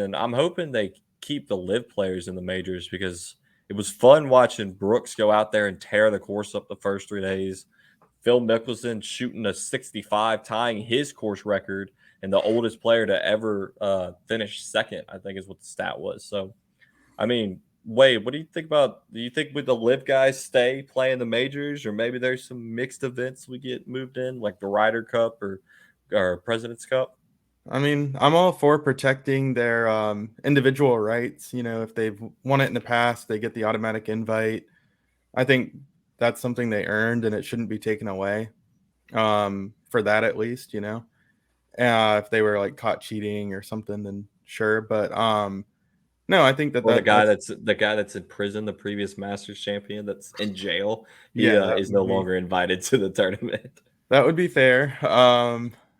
and I'm hoping they keep the live players in the majors because it was fun watching Brooks go out there and tear the course up the first 3 days. Phil Mickelson shooting a 65, tying his course record, and the oldest player to ever finish second, I think is what the stat was. So, I mean, Wade, what do you think about? Do you think with the live guys stay playing the majors, or maybe there's some mixed events we get moved in, like the Ryder Cup or President's Cup? I mean, I'm all for protecting their individual rights. You know, if they've won it in the past, they get the automatic invite. I think that's something they earned, and it shouldn't be taken away. For that, at least, you know, if they were like caught cheating or something, then sure. But no, I think that Or that's the guy that's in prison, the previous Masters champion that's in jail, he yeah, that is no would be longer invited to the tournament. that would be fair.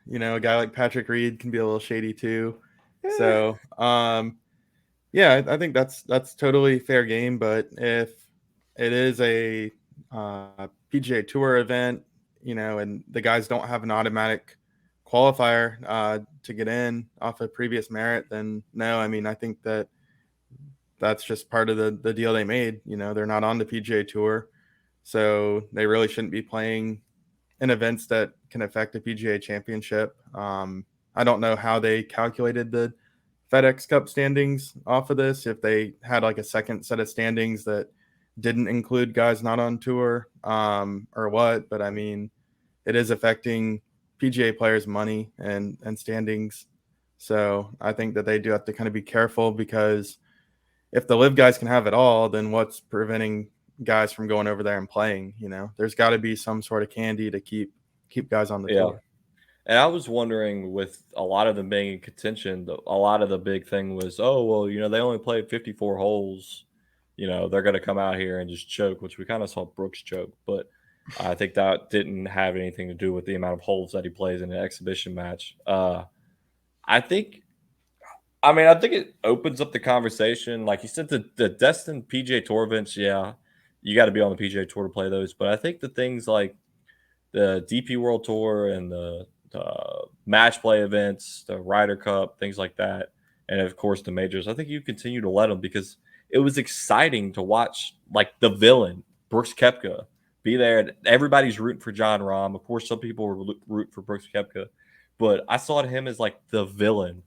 You know, a guy like Patrick Reed can be a little shady too. Eh, So, yeah, I think that's totally fair game. But if it is a PGA Tour event, you know, and the guys don't have an automatic qualifier to get in off of previous merit, then no. I mean, I think that that's just part of the deal they made. You know, they're not on the PGA Tour, so they really shouldn't be playing in events that can affect a PGA Championship. I don't know how they calculated the FedEx Cup standings off of this. If they had like a second set of standings that didn't include guys not on tour, or what. But I mean, it is affecting PGA players' money and standings. So I think that they do have to kind of be careful, because if the live guys can have it all, then what's preventing guys from going over there and playing? You know, there's got to be some sort of candy to keep guys on the yeah. tour. And I was wondering, with a lot of them being in contention, a lot of the big thing was, oh, well, they only played 54 holes. They're going to come out here and just choke, which we kind of saw Brooks choke. But I think that didn't have anything to do with the amount of holes that he plays in an exhibition match. I think, I think it opens up the conversation. Like you said, the destined PGA Tour events, yeah, you got to be on the PGA Tour to play those. But I think the things like the DP World Tour and the match play events, the Ryder Cup, things like that, and of course the majors. I think you continue to let them because it was exciting to watch, like the villain Brooks Koepka be there. Everybody's rooting for Jon Rahm. Of course, some people were rooting for Brooks Koepka, but I saw him as like the villain,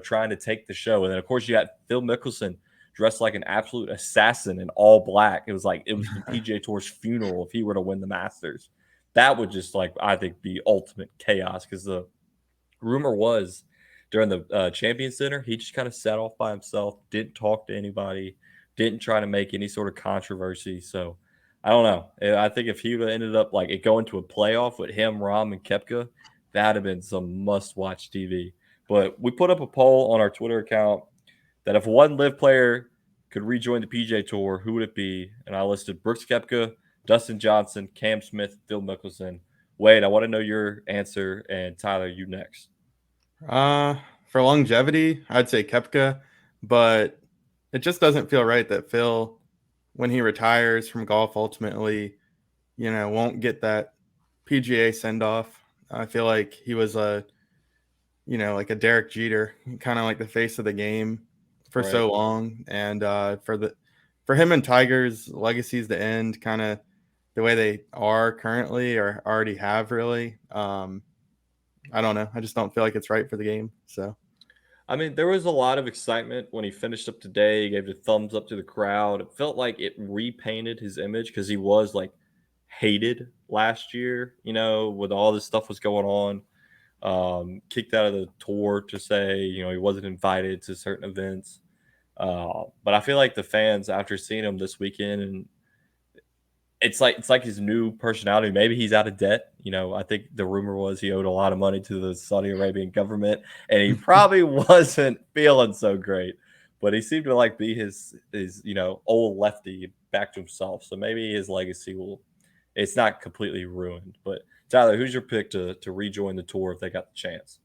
trying to take the show. And then of course you got Phil Mickelson dressed like an absolute assassin in all black. It was like it was the PGA Tour's funeral if he were to win the Masters. That would just, like, I think, be ultimate chaos, because the rumor was during the Champion Center, he just kind of sat off by himself, didn't talk to anybody, didn't try to make any sort of controversy. So I don't know. I think if he would have ended up like it going to a playoff with him, Rom, and Kepka, that'd have been some must-watch TV. But we put up a poll on our Twitter account that if one live player could rejoin the PJ Tour, who would it be? And I listed Brooks Kepka, Dustin Johnson, Cam Smith, Phil Mickelson. Wade, I want to know your answer, and Tyler, you next. Uh, for longevity, I'd say Kepka, but it just doesn't feel right that Phil, when he retires from golf, ultimately, you know, won't get that PGA send off. I feel like he was like a Derek Jeter, kind of like the face of the game for Right. so long, and for him and Tiger's legacies to end kind of the way they are currently or already have really. I don't know. I just don't feel like it's right for the game. So I mean, there was a lot of excitement when he finished up today. He gave the thumbs up to the crowd. It felt like it repainted his image because he was like hated last year, with all this stuff was going on. Kicked out of the tour to say, he wasn't invited to certain events. But I feel like the fans, after seeing him this weekend, and it's like his new personality. Maybe he's out of debt. I think the rumor was he owed a lot of money to the Saudi Arabian government, and he probably wasn't feeling so great. But he seemed to like be his old lefty back to himself. So maybe his legacy will. It's not completely ruined. But Tyler, who's your pick to rejoin the tour if they got the chance?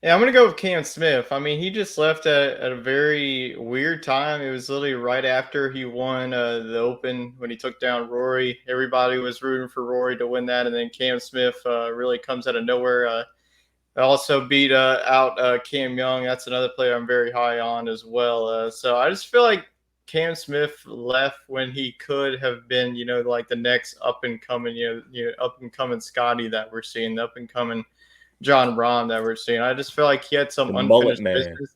Yeah, I'm gonna go with Cam Smith. I mean, he just left at a very weird time. It was literally right after he won the Open when he took down Rory. Everybody was rooting for Rory to win that, and then Cam Smith really comes out of nowhere. also beat out Cam Young. That's another player I'm very high on as well. So I just feel like Cam Smith left when he could have been, like the next up and coming, up and coming Scotty that we're seeing, the up and coming Jon Rahm that we're seeing. I just feel like he had some The mullet unfinished man. business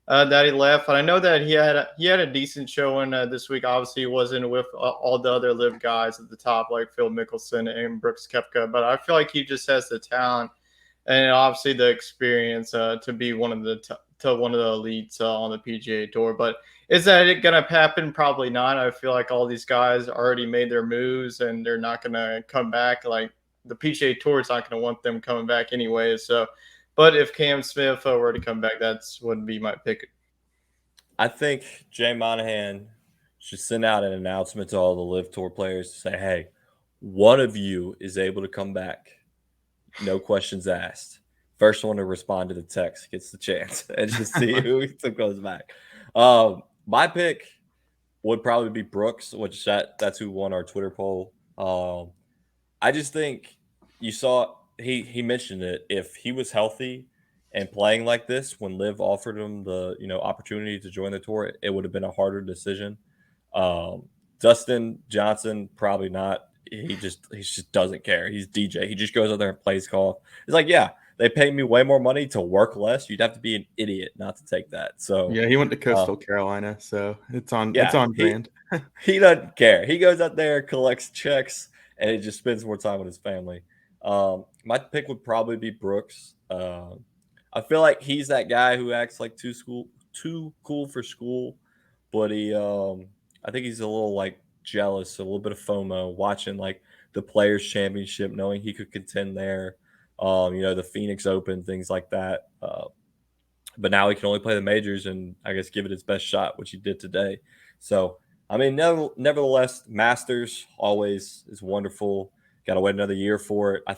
that he left. And I know that he had a decent showing this week. Obviously, he wasn't with all the other LIV guys at the top like Phil Mickelson and Brooks Koepka, but I feel like he just has the talent and obviously the experience to be one of the elites on the PGA Tour. But is that it going to happen? Probably not. I feel like all these guys already made their moves and they're not going to come back. Like the PGA Tour is not going to want them coming back anyway. So, but if Cam Smith were to come back, that's would be my pick. I think Jay Monahan should send out an announcement to all the LIV Tour players to say, hey, one of you is able to come back. No questions asked. First one to respond to the text gets the chance, and just see who goes back. My pick would probably be Brooks, which that's who won our Twitter poll. I just think you saw he mentioned it. If he was healthy and playing like this when Liv offered him the opportunity to join the tour, it would have been a harder decision. Dustin Johnson probably not. He just doesn't care. He's DJ. He just goes out there and plays golf. It's like, yeah, they pay me way more money to work less. You'd have to be an idiot not to take that. So Yeah, he went to Coastal Carolina, so it's on brand. He doesn't care. He goes out there, collects checks, and he just spends more time with his family. My pick would probably be Brooks. I feel like he's that guy who acts like too cool for school, but I think he's a little like jealous, a little bit of FOMO, watching like the Players Championship, knowing he could contend there. The Phoenix Open, things like that. But now he can only play the majors and I guess give it his best shot, which he did today. So, I mean, nevertheless, Masters always is wonderful. Got to wait another year for it. I